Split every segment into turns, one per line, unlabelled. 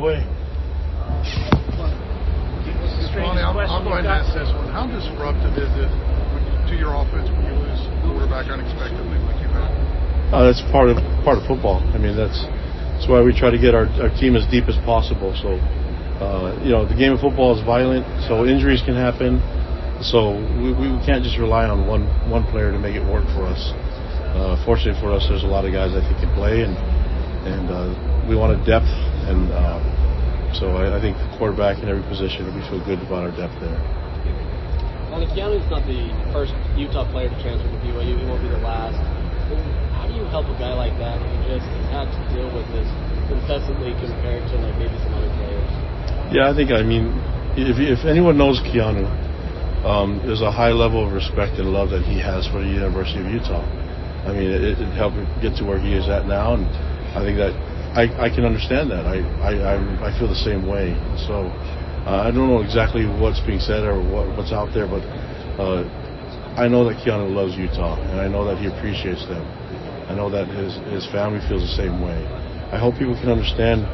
away.
I'll go ahead and ask this one. How disruptive is it to your offense when you lose a quarterback unexpectedly like you've had?
That's part of football. I mean, that's why we try to get our team as deep as possible. So, the game of football is violent, so injuries can happen. So we can't just rely on one player to make it work for us. Fortunately for us, there's a lot of guys I think can play, and we wanted depth, and so I think the quarterback in every position, we feel good about our depth there.
Well, Keanu's not the first Utah player to transfer to BYU. He won't be the last. How do you help a guy like that who just had to deal with this incessantly compared to maybe some other players?
Yeah, if anyone knows Keanu, there's a high level of respect and love that he has for the University of Utah. I mean, it helped him get to where he is at now, and I think that I can understand that. I feel the same way. So I don't know exactly what's being said or what's out there, but I know that Keanu loves Utah, and I know that he appreciates them. I know that his family feels the same way. I hope people can understand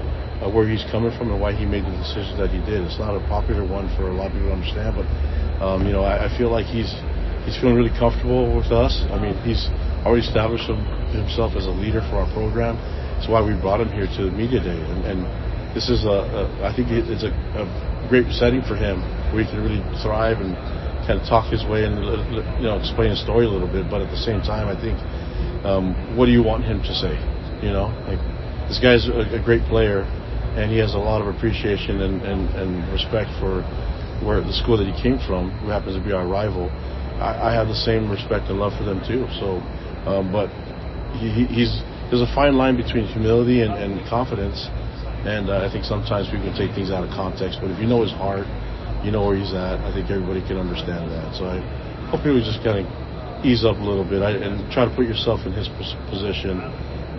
where he's coming from and why he made the decision that he did. It's not a popular one for a lot of people to understand, but I feel like he's feeling really comfortable with us. I mean, he's already established himself as a leader for our program. That's why we brought him here to the Media Day, and this is I think it's a great setting for him where he can really thrive and kind of talk his way and explain his story a little bit. But at the same time, I think what do you want him to say? This guy's a great player, and he has a lot of appreciation and respect for where the school that he came from, who happens to be our rival. I have the same respect and love for them too. So, but there's a fine line between humility and confidence, and I think sometimes people take things out of context. But if you know his heart, you know where he's at. I think everybody can understand that. So I hope people just kind of ease up a little bit and try to put yourself in his position.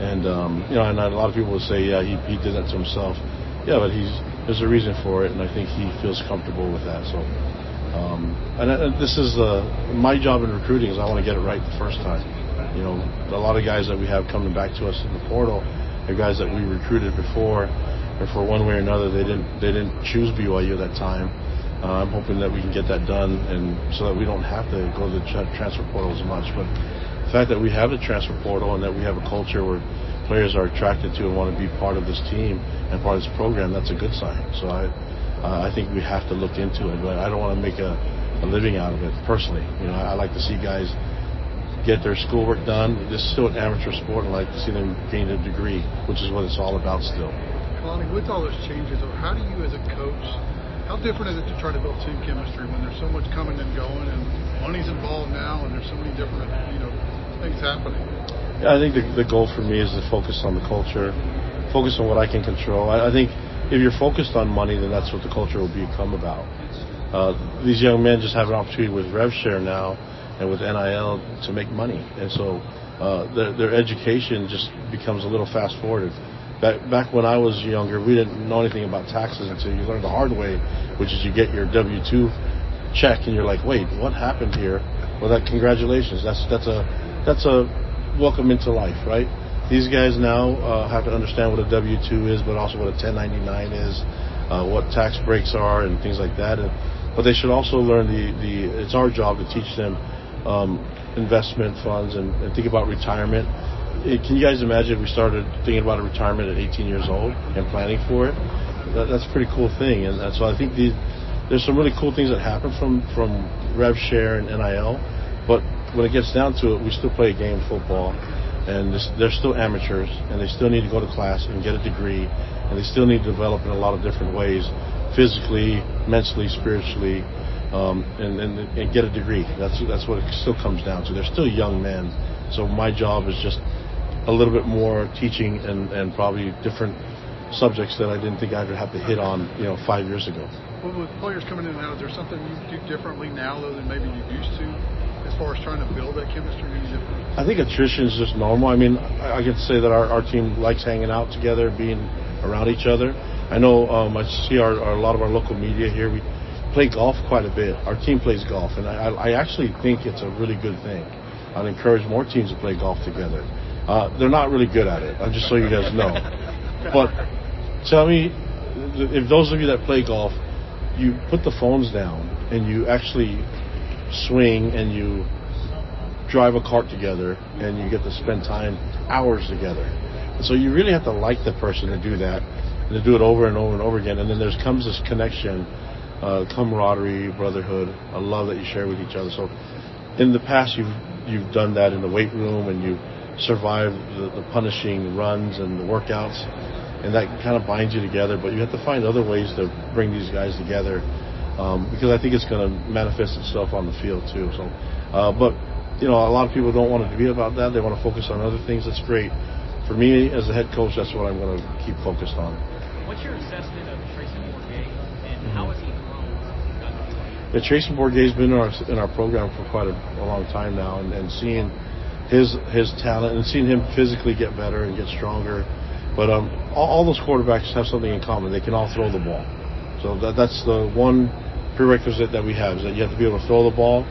And and a lot of people will say, yeah, he did that to himself. Yeah, but there's a reason for it, and I think he feels comfortable with that. So, this is my job in recruiting is I want to get it right the first time. A lot of guys that we have coming back to us in the portal are guys that we recruited before, or for one way or another they didn't choose BYU at that time. I'm hoping that we can get that done, and so that we don't have to go to the transfer portal as much. But the fact that we have the transfer portal and that we have a culture where players are attracted to and want to be part of this team and part of this program, that's a good sign. So I think we have to look into it, but I don't want to make a living out of it personally. I like to see guys get their schoolwork done. This is still an amateur sport, and I like to see them gain a degree, which is what it's all about still.
Kalani, with all those changes, how do you as a coach, how different is it to try to build team chemistry when there's so much coming and going and money's involved now and there's so many different things happening?
Yeah, I think the goal for me is to focus on the culture, focus on what I can control. I think if you're focused on money, then that's what the culture will become about. These young men just have an opportunity with RevShare now and with NIL to make money, and so their education just becomes a little fast forwarded. Back when I was younger, we didn't know anything about taxes until you learned the hard way, which is you get your W-2 check and you're like, wait, what happened here? Well, congratulations. That's a welcome into life, right? These guys now have to understand what a W-2 is, but also what a 1099 is, what tax breaks are, and things like that. But they should also learn it's our job to teach them investment funds and think about retirement. Can you guys imagine if we started thinking about a retirement at 18 years old and planning for it? That's a pretty cool thing. And so I think there's some really cool things that happen from RevShare and NIL. But when it gets down to it, we still play a game of football. And they're still amateurs, and they still need to go to class and get a degree, and they still need to develop in a lot of different ways, physically, mentally, spiritually, and get a degree. That's what it still comes down to. They're still young men, so my job is just a little bit more teaching and probably different subjects that I didn't think I'd have to hit on 5 years ago.
Well, with players coming in and out, is there something you do differently now though than maybe you used to, as far as trying to build that chemistry?
I think attrition is just normal. I mean, I can say that our team likes hanging out together, being around each other. I know I see a lot of our local media here. We play golf quite a bit. Our team plays golf, and I actually think it's a really good thing. I'd encourage more teams to play golf together. They're not really good at it, just so you guys know. But tell me, if those of you that play golf, you put the phones down and you actually swing and you drive a cart together and you get to spend time, hours together. And so you really have to like the person to do that, and to do it over and over and over again. And then comes this connection, camaraderie, brotherhood, a love that you share with each other. So in the past, you've done that in the weight room, and you survived the punishing runs and the workouts, and that kind of binds you together. But you have to find other ways to bring these guys together, because I think it's going to manifest itself on the field too. So, but a lot of people don't want it to be about that. They want to focus on other things. That's great. For me, as a head coach, that's what I'm going to keep focused on.
What's your assessment of Tracy Bourget, and how has he grown?
Yeah, Tracy Bourget's been in our program for quite a long time now, and seeing his talent and seeing him physically get better and get stronger. But all those quarterbacks have something in common. They can all throw the ball. So that's the one prerequisite that we have, is that you have to be able to throw the ball.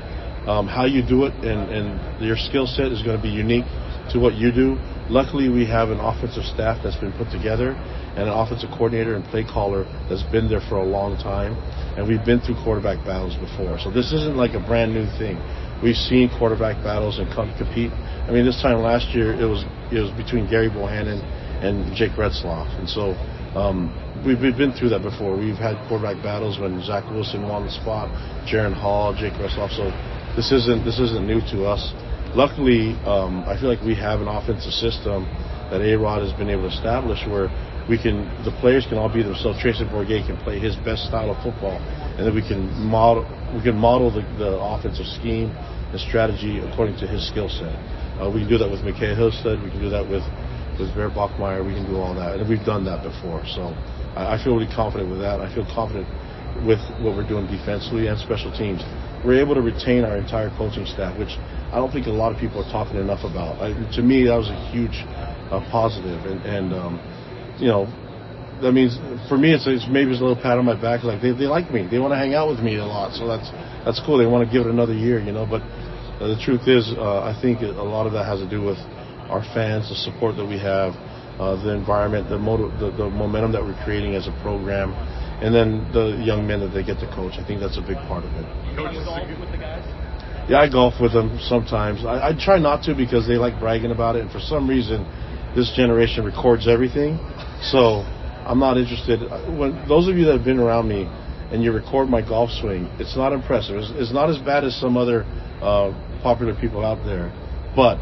How you do it and your skill set is going to be unique to what you do. Luckily, we have an offensive staff that's been put together, and an offensive coordinator and play caller that's been there for a long time, and we've been through quarterback battles before. So this isn't like a brand new thing. We've seen quarterback battles and compete. I mean, this time last year it was between Gary Bohannon and Jake Retzlaff, and so we've been through that before. We've had quarterback battles when Zach Wilson won the spot, Jaron Hall, Jake Retzlaff. So this isn't new to us. Luckily, I feel like we have an offensive system that A-Rod has been able to establish where the players can all be themselves. Tracy Bourget can play his best style of football, and then we can model the offensive scheme and strategy according to his skill set. We can do that with McKay Hillstead. We can do that with Bear Bachmeyer. We can do all that, and we've done that before. So I feel really confident with that. I feel confident with what we're doing defensively and special teams. We're able to retain our entire coaching staff, which I don't think a lot of people are talking enough about. To me, that was a huge positive, and that means for me it's maybe a little pat on my back. Like they like me, they want to hang out with me a lot, so that's cool. They want to give it another year, But the truth is, I think a lot of that has to do with our fans, the support that we have, the environment, the momentum that we're creating as a program, and then the young men that they get to coach. I think that's a big part of it.
You golf with the guys?
Yeah, I golf with them sometimes. I try not to because they like bragging about it, and for some reason, this generation records everything. So I'm not interested. When those of you that have been around me and you record my golf swing, it's not impressive. It's not as bad as some other popular people out there. But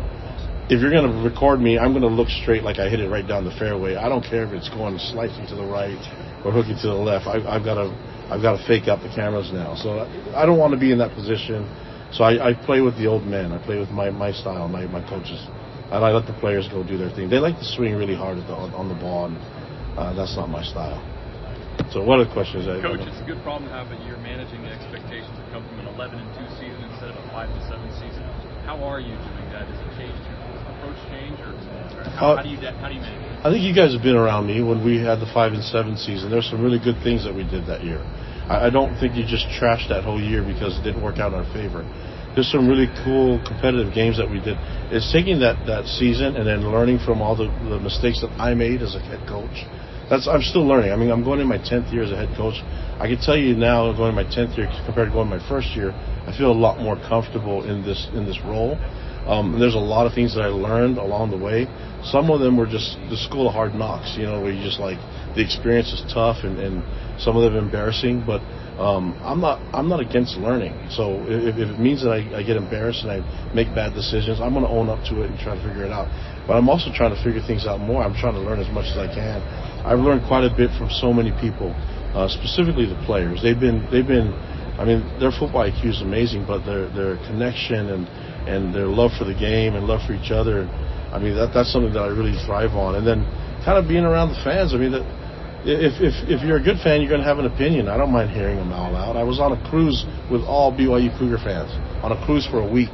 if you're going to record me, I'm going to look straight like I hit it right down the fairway. I don't care if it's going slicing to the right or hooking to the left. I've got to fake out the cameras now. So I don't want to be in that position. So I play with the old men. I play with my style, my coaches. And I let the players go do their thing. They like to swing really hard on the ball, and that's not my style. So what are the questions?
Coach, it's a good problem to have, but you're managing the expectations that come from an 11-2 season instead of a 5-7 season. How are you doing that? Does it change? Approach change, or how do you manage it?
I think you guys have been around me when we had the 5-7 season. There's some really good things that we did that year. I don't think you just trashed that whole year because it didn't work out in our favor. There's some really cool competitive games that we did. It's taking that season and then learning from all the mistakes that I made as a head coach. I'm still learning. I mean, I'm going in my 10th year as a head coach. I can tell you now, going in my 10th year compared to going my first year, I feel a lot more comfortable in this role. There's a lot of things that I learned along the way. Some of them were just the school of hard knocks, where you just like the experience is tough and some of them embarrassing. But I'm not against learning. So if it means that I get embarrassed and I make bad decisions, I'm going to own up to it and try to figure it out. But I'm also trying to figure things out more. I'm trying to learn as much as I can. I've learned quite a bit from so many people, specifically the players. They've been. I mean, their football IQ is amazing, but their connection and their love for the game and love for each other, I mean, that's something that I really thrive on. And then kind of being around the fans. I mean, if you're a good fan, you're going to have an opinion. I don't mind hearing them all out. I was on a cruise with all BYU Cougar fans, on a cruise for a week.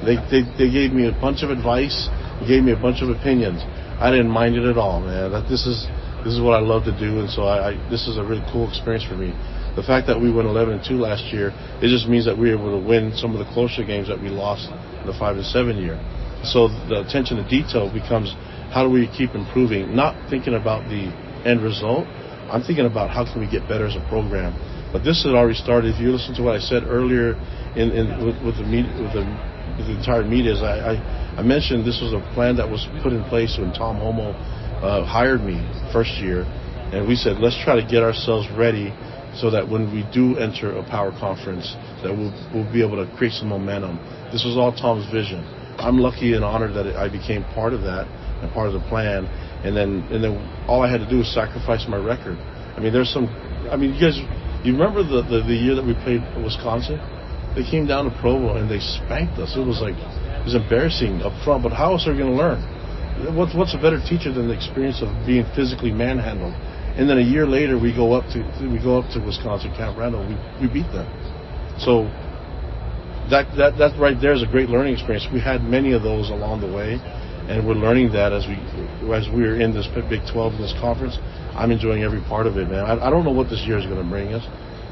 They gave me a bunch of advice. They gave me a bunch of opinions. I didn't mind it at all, man. This is what I love to do, and so this is a really cool experience for me. The fact that we went 11-2 last year, it just means that we were able to win some of the closer games that we lost in the 5-7 year. So the attention to detail becomes, how do we keep improving? Not thinking about the end result, I'm thinking about how can we get better as a program. But this had already started. If you listen to what I said earlier with the entire media, I mentioned this was a plan that was put in place when Tom Homo hired me first year, and we said let's try to get ourselves ready so that when we do enter a power conference, that we'll be able to create some momentum. This was all Tom's vision. I'm lucky and honored that I became part of that and part of the plan. And then all I had to do was sacrifice my record. I mean, you remember the year that we played Wisconsin? They came down to Provo and they spanked us. It was embarrassing up front. But how else are we going to learn? What's a better teacher than the experience of being physically manhandled? And then a year later, we go up to Wisconsin Camp Randall. We beat them. So that right there is a great learning experience. We had many of those along the way, and we're learning that as we're in this Big 12 in this conference. I'm enjoying every part of it, man. I don't know what this year is going to bring us.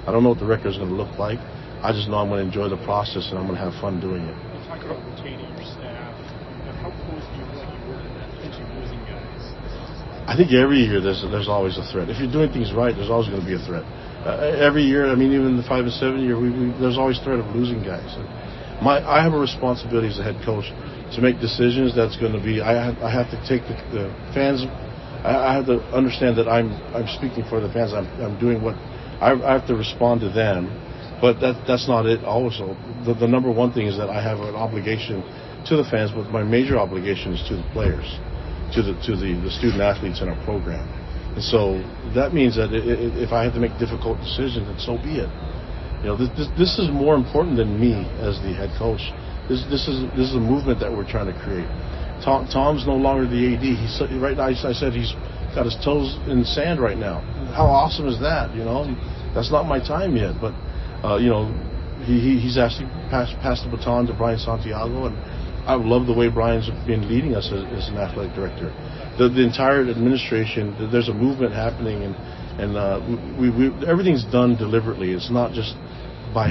I don't know what the record is going to look like. I just know I'm going to enjoy the process and I'm going to have fun doing it.
You talk about retaining your staff. How close do you feel like you were to potentially losing guys?
I think every year there's always a threat. If you're doing things right, there's always going to be a threat. Every year, I mean, even the 5 and 7 year, there's always threat of losing guys. I have a responsibility as a head coach to make decisions. That's going to be. I have to take the fans. I have to understand that I'm speaking for the fans. I'm doing what I have to respond to them. But that's not it. Also, the number one thing is that I have an obligation to the fans, but my major obligation is to the players, to the student athletes in our program. And so that means that if I have to make difficult decisions, then so be it. You know, this is more important than me as the head coach. This is a movement that we're trying to create. Tom's no longer the AD. Right now, I said he's got his toes in the sand right now. How awesome is that? You know, that's not my time yet, but. He's actually passed the baton to Brian Santiago, and I love the way Brian's been leading us as an athletic director. The entire administration, there's a movement happening, and everything's done deliberately. It's not just by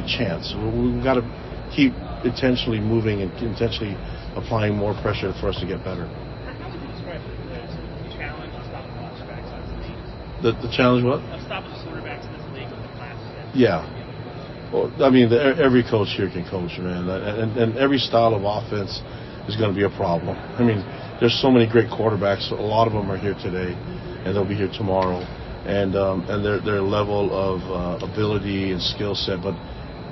chance. We've got to keep intentionally moving and intentionally applying more pressure for us to get better.
How would you describe the challenge of stopping quarterbacks in this league?
The challenge what?
Of stopping quarterbacks in this league with the class.
Yeah. Well, I mean, every coach here can coach, man, and every style of offense is going to be a problem. I mean, there's so many great quarterbacks. A lot of them are here today, and they'll be here tomorrow, and their level of ability and skill set, but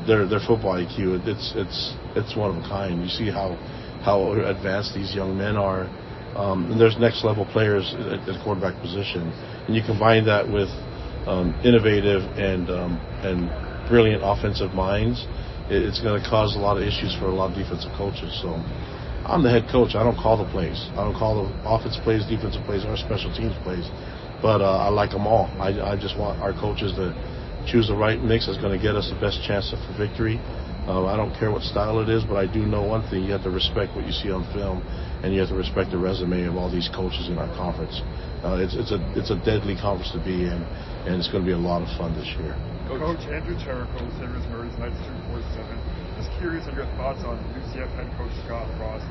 their football IQ, it's one of a kind. You see how advanced these young men are, and there's next level players at the quarterback position, and you combine that with innovative and brilliant offensive minds, it's going to cause a lot of issues for a lot of defensive coaches. So I'm the head coach. I don't call the plays. I don't call the offensive plays, defensive plays, or special teams plays. But I like them all. I just want our coaches to choose the right mix that's going to get us the best chance for victory. I don't care what style it is, but I do know one thing. You have to respect what you see on film, and you have to respect the resume of all these coaches in our conference. It's a deadly conference to be in, and it's going to be a lot of fun this year.
Coach Andrew Cherico, Savers Murray's Knights 247. Just curious on your thoughts on UCF head coach Scott Frost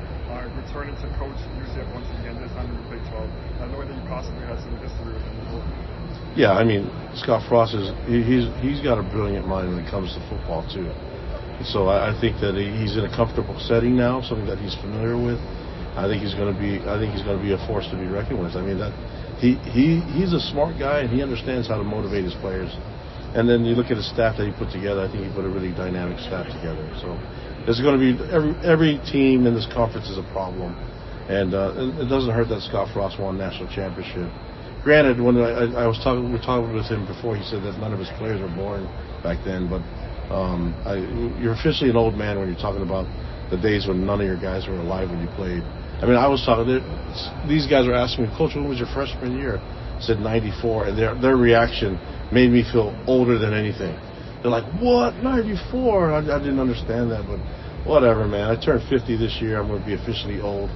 returning to coach UCF once again, this time in the Big 12. I know that you possibly had some history with him.
Yeah, I mean, Scott Frost he's got a brilliant mind when it comes to football too. So I think that he's in a comfortable setting now, something that he's familiar with. I think he's going to be a force to be reckoned with. I mean that he's a smart guy and he understands how to motivate his players. And then you look at the staff that he put together. I think he put a really dynamic staff together. So there's going to be every team in this conference is a problem, and it doesn't hurt that Scott Frost won national championship. Granted, when we were talking with him before, he said that none of his players were born back then. But you're officially an old man when you're talking about the days when none of your guys were alive when you played. I mean, I was talking. These guys were asking me, Coach, when was your freshman year? I said 94, and their reaction made me feel older than anything. They're like, what, 94? I didn't understand that, but whatever, man. I turned 50 this year. I'm going to be officially old,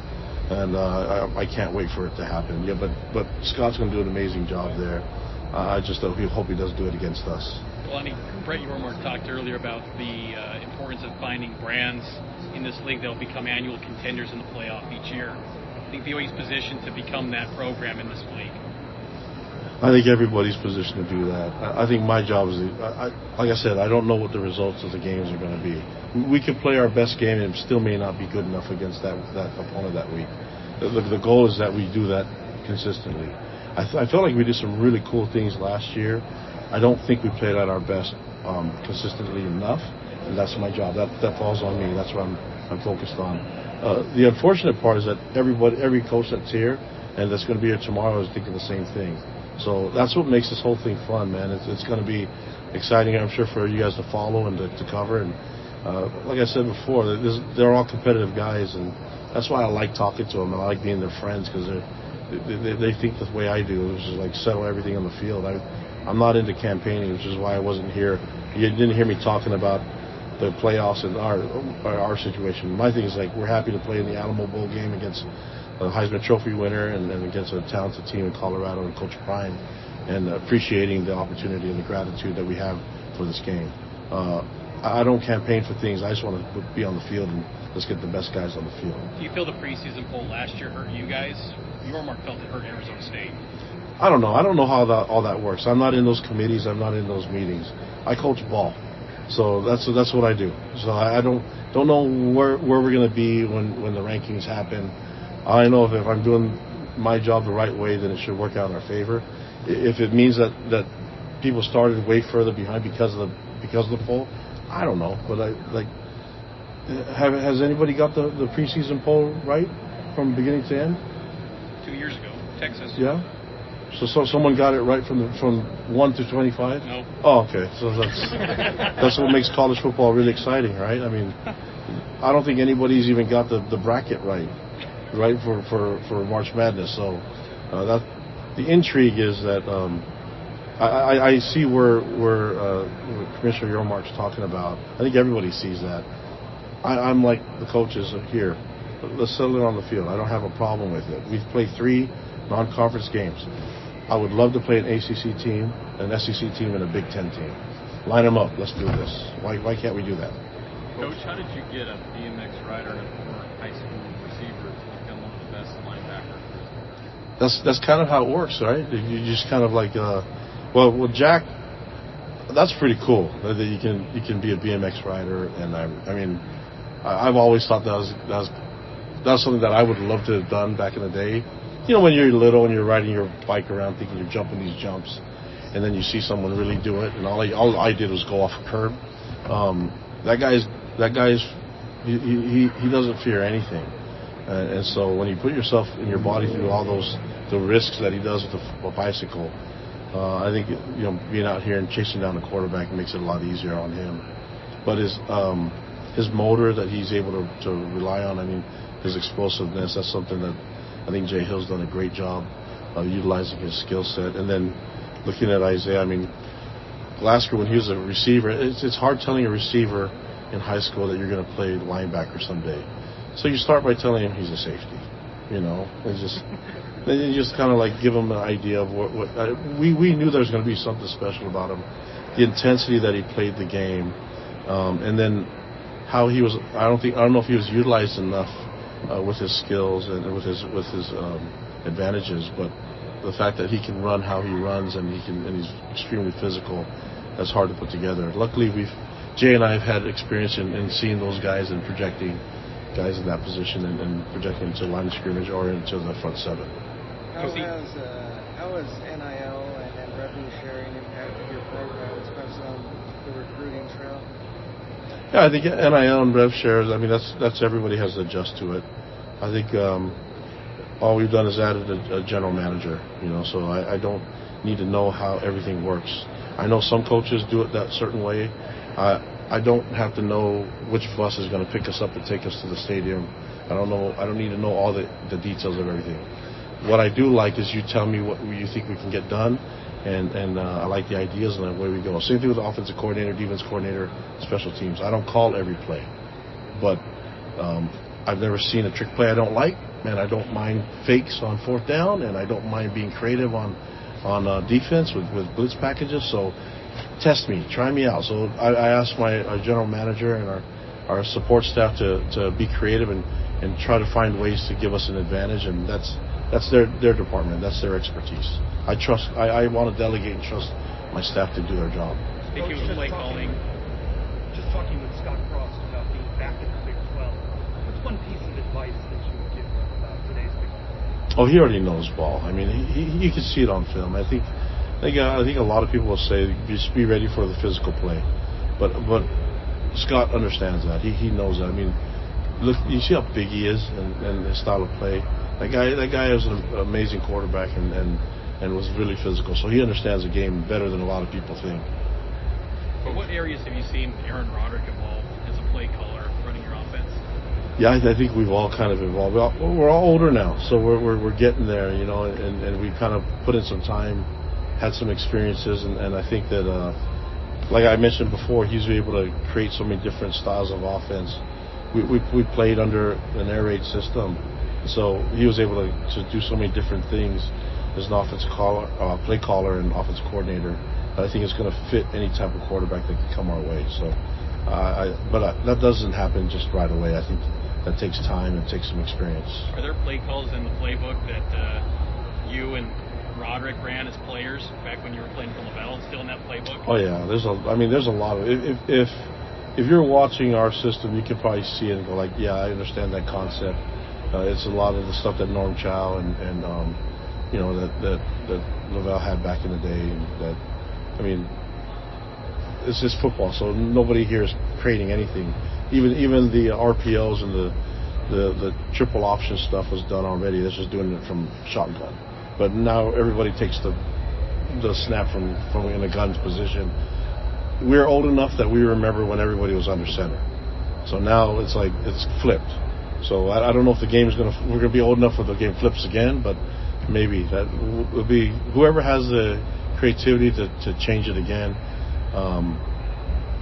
and I can't wait for it to happen. Yeah, but Scott's going to do an amazing job there. I just hope he does do it against us.
Kalani, Brett Yormark talked earlier about the importance of finding brands in this league that will become annual contenders in the playoff each year. I think BYU's positioned to become that program in this league.
I think everybody's positioned to do that. I think my job is, like I said, I don't know what the results of the games are going to be. We could play our best game and it still may not be good enough against that opponent that week. The goal is that we do that consistently. I felt like we did some really cool things last year. I don't think we played at our best consistently enough, and that's my job. That falls on me. That's what I'm focused on. The unfortunate part is that every coach that's here and that's going to be here tomorrow is thinking the same thing. So that's what makes this whole thing fun, man. It's going to be exciting, I'm sure, for you guys to follow and to cover. And like I said before, they're all competitive guys, and that's why I like talking to them. And I like being their friends because they think the way I do, which is like settle everything on the field. I'm not into campaigning, which is why I wasn't here. You didn't hear me talking about the playoffs and our situation. My thing is like we're happy to play in the Alamo Bowl game against a Heisman Trophy winner and against a talented team in Colorado and Coach Prime, and appreciating the opportunity and the gratitude that we have for this game. I don't campaign for things. I just want to be on the field and let's get the best guys on the field.
Do you feel the preseason poll last year hurt you guys? Yormark felt it hurt Arizona State.
I don't know. I don't know how all that works. I'm not in those committees. I'm not in those meetings. I coach ball, so that's what I do. So I don't know where we're going to be when the rankings happen. I know if I'm doing my job the right way, then it should work out in our favor. If it means that people started way further behind because of the poll, I don't know. But has anybody got the preseason poll right from beginning to end?
2 years ago, Texas.
Yeah. So someone got it right from 1 to 25?
No.
Oh, okay. So that's what makes college football really exciting, right? I mean, I don't think anybody's even got the bracket right for March Madness. So the intrigue is that I see where Commissioner Yormark's talking about. I think everybody sees that. I'm like the coaches here. Let's settle it on the field. I don't have a problem with it. We've played 3 non-conference games. I would love to play an ACC team, an SEC team, and a Big Ten team. Line them up. Let's do this. Why can't we do that?
Coach, how did you get a BMX rider and a former high school receiver to become one of the best linebackers?
That's kind of how it works, right? You just kind of like, well, Jack, that's pretty cool that you can be a BMX rider, and I mean, I've always thought that was something that I would love to have done back in the day. You know, when you're little and you're riding your bike around thinking you're jumping these jumps, and then you see someone really do it, and all I did was go off a curb. That guy's he doesn't fear anything, and so when you put yourself and your body through all the risks that he does with a bicycle, I think being out here and chasing down the quarterback makes it a lot easier on him. But his motor that he's able to rely on, I mean, his explosiveness, that's something that I think Jay Hill's done a great job of utilizing his skill set. And then looking at Isaiah, I mean, Glasgow, when he was a receiver, it's hard telling a receiver in high school that you're going to play linebacker someday. So you start by telling him he's a safety, then you just kind of like give him an idea of what we knew there was going to be something special about him, the intensity that he played the game, and then how he was. I don't know if he was utilized enough with his skills and with his advantages, but the fact that he can run how he runs and he's extremely physical, that's hard to put together. Luckily, Jay and I have had experience in seeing those guys and projecting guys in that position and projecting them to the line of scrimmage or into the front 7.
How has NIL and revenue sharing impacted your program, especially on the recruiting trail?
Yeah, I think NIL and rev shares, I mean, that's everybody has to adjust to it. I think all we've done is added a general manager, so I don't need to know how everything works. I know some coaches do it that certain way. I don't have to know which bus is going to pick us up and take us to the stadium. I don't need to know all the details of everything. What I do like is you tell me what you think we can get done, and I like the ideas and the way we go. Same thing with the offensive coordinator, defense coordinator, special teams. I don't call every play, but I've never seen a trick play I don't like, and I don't mind fakes on 4th down, and I don't mind being creative on defense with blitz packages. So test me, try me out. So I asked our general manager and our support staff to be creative and try to find ways to give us an advantage, and that's that's their department. That's their expertise. I want to delegate and trust my staff to do their job.
Speaking of play calling,
just talking with Scott Frost about being back in the Big 12, what's one piece of advice that you would give him about today's Big 12?
Oh, he already knows ball. I mean, he can see it on film. I think a lot of people will say just be ready for the physical play, but Scott understands that. He knows that. I mean, look, you see how big he is and his style of play. That guy is an amazing quarterback and was really physical. So he understands the game better than a lot of people think.
But what areas have you seen Aaron Roderick evolve as a play caller running your offense?
Yeah, I think we've all kind of evolved. We're all older now, so we're getting there, you know, and we kind of put in some time, had some experiences, and I think that, like I mentioned before, he's able to create so many different styles of offense. We played under an air raid system, so he was able to do so many different things as an play caller and offense coordinator. I think it's going to fit any type of quarterback that can come our way. So, that doesn't happen just right away. I think that takes time and takes some experience. Are there play calls in the playbook that you and Roderick ran as players back when you were playing for LaBelle, still in that playbook? Oh yeah, there's a lot of if you're watching our system, you can probably see it and go like, yeah, I understand that concept. It's a lot of the stuff that Norm Chow and you know that LaBelle had back in the day. That, I mean, it's just football, so nobody here is creating anything. Even the RPOs and the triple option stuff was done already. They're just doing it from shotgun. But now everybody takes the snap from in a gun's position. We're old enough that we remember when everybody was under center. So now it's like it's flipped. So I don't know if we're gonna be old enough where the game flips again, but maybe that will be whoever has the creativity to change it again.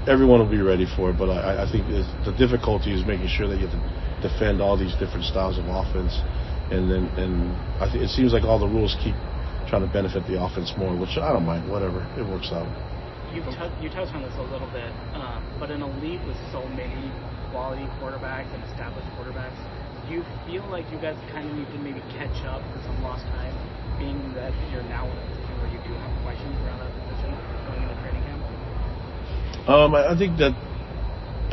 Everyone will be ready for it, but I think the difficulty is making sure that you have to defend all these different styles of offense, and I think it seems like all the rules keep trying to benefit the offense more, which I don't mind. Whatever, it works out.
You touched on this a little bit, but in a league with so many quality quarterbacks and established quarterbacks, do you feel like you guys kind of need to maybe catch up for some lost time, being that you're now in a position where you do have questions around that position going into training camp?
I think that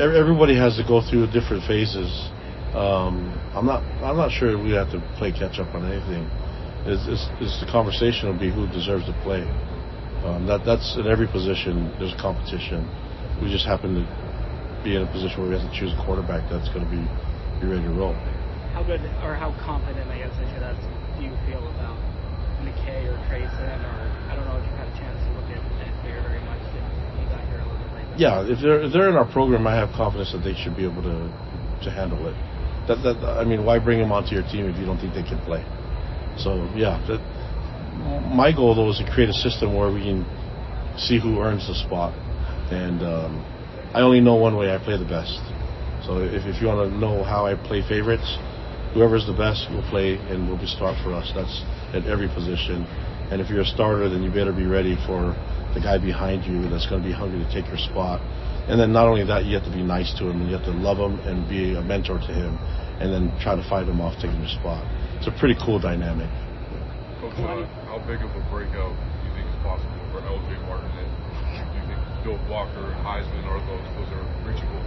everybody has to go through different phases. I'm not sure we have to play catch up on anything. It's the conversation will be who deserves to play. That's in every position. There's competition. We just happen to be in a position where we have to choose a quarterback that's going to be ready to roll.
How good or how confident, I guess I should ask, do you feel about McKay or Trayson, or I don't know if you've had a chance to look at Bear very much since he got here a little bit later?
Yeah, if they're in our program, I have confidence that they should be able to handle it. I mean, why bring them onto your team if you don't think they can play? So yeah, my goal though is to create a system where we can see who earns the spot, and I only know one way I play the best. So if you want to know how I play favorites, whoever's the best will play and will be start for us. That's at every position. And if you're a starter, then you better be ready for the guy behind you that's going to be hungry to take your spot. And then not only that, you have to be nice to him, and you have to love him and be a mentor to him, and then try to fight him off taking your spot. It's a pretty cool dynamic.
Coach, how big of a breakout do you think is possible for LJ Martin? And do you think Bill Walker and Heisman are those are reachable?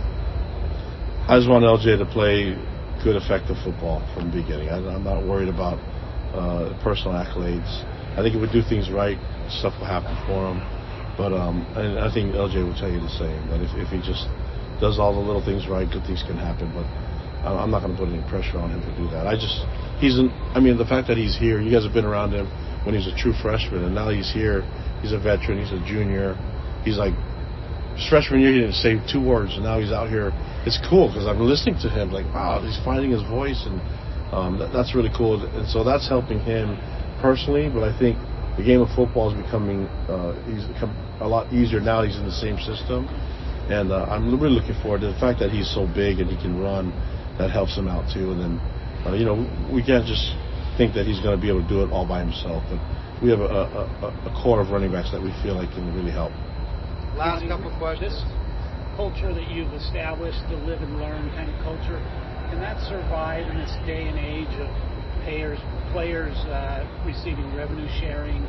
I just want LJ to play good, effective football from the beginning. I'm not worried about personal accolades. I think if we do things right, stuff will happen for him. But and I think LJ will tell you the same, that if he just does all the little things right, good things can happen. But I'm not going to put any pressure on him to do that. The fact that he's here, you guys have been around him when he was a true freshman, and now he's here. He's a veteran. He's a junior. He's like, his freshman year, he didn't say 2 words, and now he's out here. It's cool because I'm listening to him, like, wow, he's finding his voice, and that's really cool. And so that's helping him personally, but I think the game of football is becoming he's become a lot easier now. He's in the same system, and I'm really looking forward to the fact that he's so big and he can run. That helps him out too. And then, we can't just think that he's going to be able to do it all by himself. But we have a core of running backs that we feel like can really help.
Last couple of questions.
This culture that you've established, the live and learn kind of culture, can that survive in this day and age of players receiving revenue sharing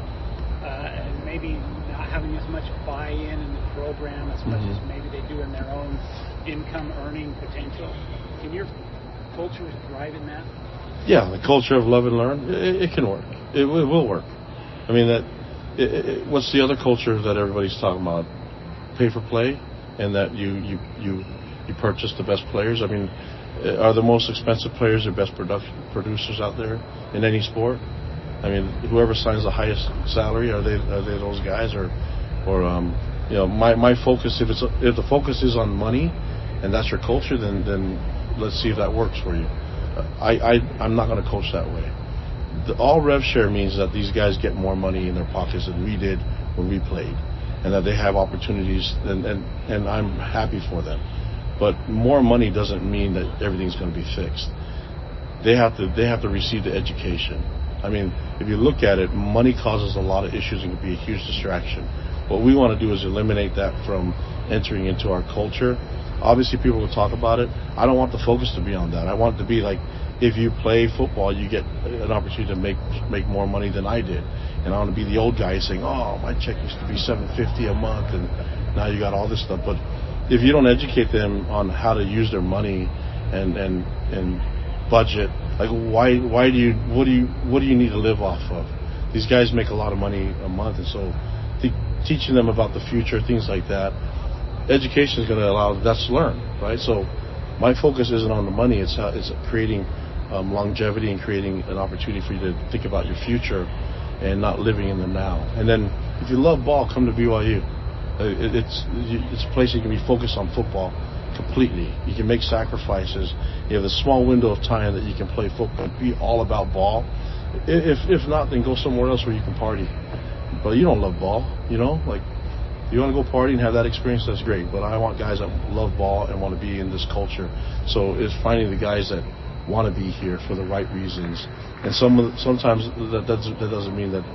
and maybe not having as much buy-in in the program as much as maybe they do in their own income earning potential. Can your culture thrive in that?
Yeah, the culture of love and learn, it can work. It will work. I mean, what's the other culture that everybody's talking about? Pay for play, and that you purchase the best players. I mean, are the most expensive players the best producers out there in any sport? I mean, whoever signs the highest salary, are they those guys, or my focus, if the focus is on money, and that's your culture, then let's see if that works for you. I'm not going to coach that way. All rev share means that these guys get more money in their pockets than we did when we played, and that they have opportunities, and I'm happy for them. But more money doesn't mean that everything's going to be fixed. They have to receive the education. I mean, if you look at it, money causes a lot of issues and can be a huge distraction. What we want to do is eliminate that from entering into our culture. Obviously, people will talk about it. I don't want the focus to be on that. I want it to be like, if you play football, you get an opportunity to make more money than I did. And I want to be the old guy saying, oh, my check used to be $750 a month, and now you got all this stuff. But if you don't educate them on how to use their money and budget, like what do you need to live off of? These guys make a lot of money a month, and so teaching them about the future, things like that. Education is going to allow them to learn, right? So my focus isn't on the money. It's creating longevity and creating an opportunity for you to think about your future and not living in the now. And then if you love ball, come to BYU. It's a place you can be focused on football completely. You can make sacrifices. You have a small window of time that you can play football, be all about ball. If not, then go somewhere else where you can party. But you don't love ball, like, you want to go party and have that experience, that's great. But I want guys that love ball and want to be in this culture. So it's finding the guys that want to be here for the right reasons. And sometimes that doesn't mean that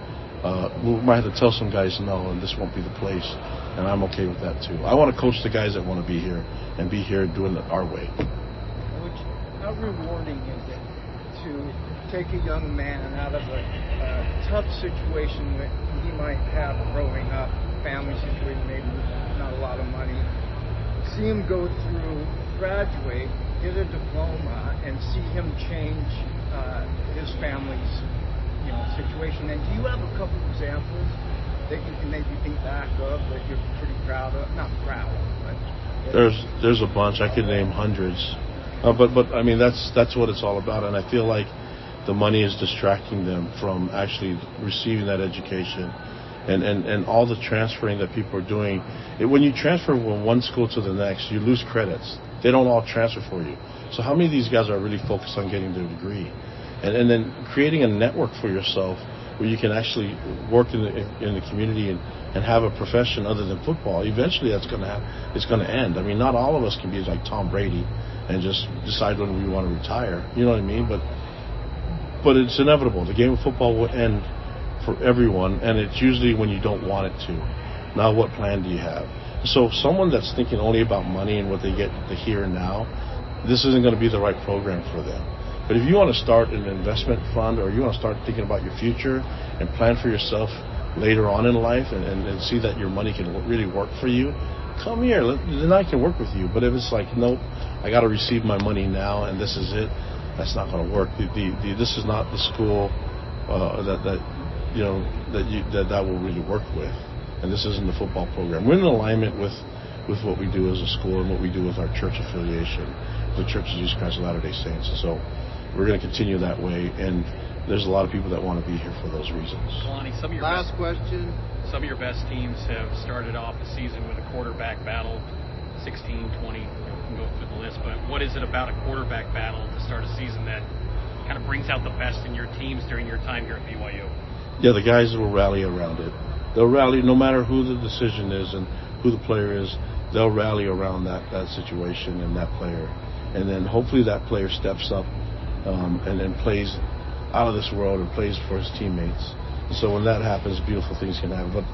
we might have to tell some guys no, and this won't be the place. And I'm okay with that too. I want to coach the guys that want to be here and be here doing it our way.
How rewarding is it to take a young man out of a tough situation that he might have growing up, family situation, maybe not a lot of money, see him go through, graduate, get a diploma, and see him change his family's situation? And do you have a couple examples that you can maybe think back of that you're pretty proud of? Not proud of, but
there's a bunch. I could name hundreds, but I mean that's what it's all about. And I feel like the money is distracting them from actually receiving that education. And all the transferring that people are doing. When you transfer from one school to the next, you lose credits. They don't all transfer for you. So how many of these guys are really focused on getting their degree? And then creating a network for yourself where you can actually work in the community and have a profession other than football. Eventually it's going to end. I mean, not all of us can be like Tom Brady and just decide when we want to retire. You know what I mean? But it's inevitable. The game of football will end for everyone, and it's usually when you don't want it to. Now, what plan do you have? So someone that's thinking only about money and what they get the here and now, this isn't going to be the right program for them. But if you want to start an investment fund, or you want to start thinking about your future and plan for yourself later on in life and see that your money can really work for you, come here. Then I can work with you. But if it's like, nope, I got to receive my money now and this is it, that's not going to work. This is not the school that will really work with. And this isn't the football program. We're in alignment with what we do as a school and what we do with our church affiliation, the Church of Jesus Christ of Latter-day Saints. So we're going to continue that way, and there's a lot of people that want to be here for those reasons.
Kalani,
last question.
Some of your best teams have started off the season with a quarterback battle, 16, 20, you can go through the list, but what is it about a quarterback battle to start a season that kind of brings out the best in your teams during your time here at BYU?
Yeah, the guys will rally around it. They'll rally no matter who the decision is and who the player is. They'll rally around that situation and that player. And then hopefully that player steps up and then plays out of this world and plays for his teammates. So when that happens, beautiful things can happen. But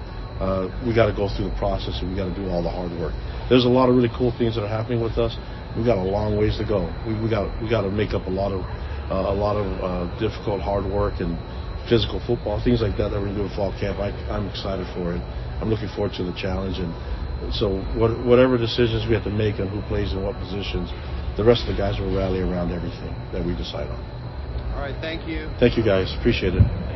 we got to go through the process, and we got to do all the hard work. There's a lot of really cool things that are happening with us. We got a long ways to go. We got to make up a lot of a lot of difficult, hard work and physical football, things like that we're going to do in fall camp. I'm excited for it. I'm looking forward to the challenge. And so whatever decisions we have to make on who plays in what positions, the rest of the guys will rally around everything that we decide on.
All right, thank you.
Thank you, guys. Appreciate it.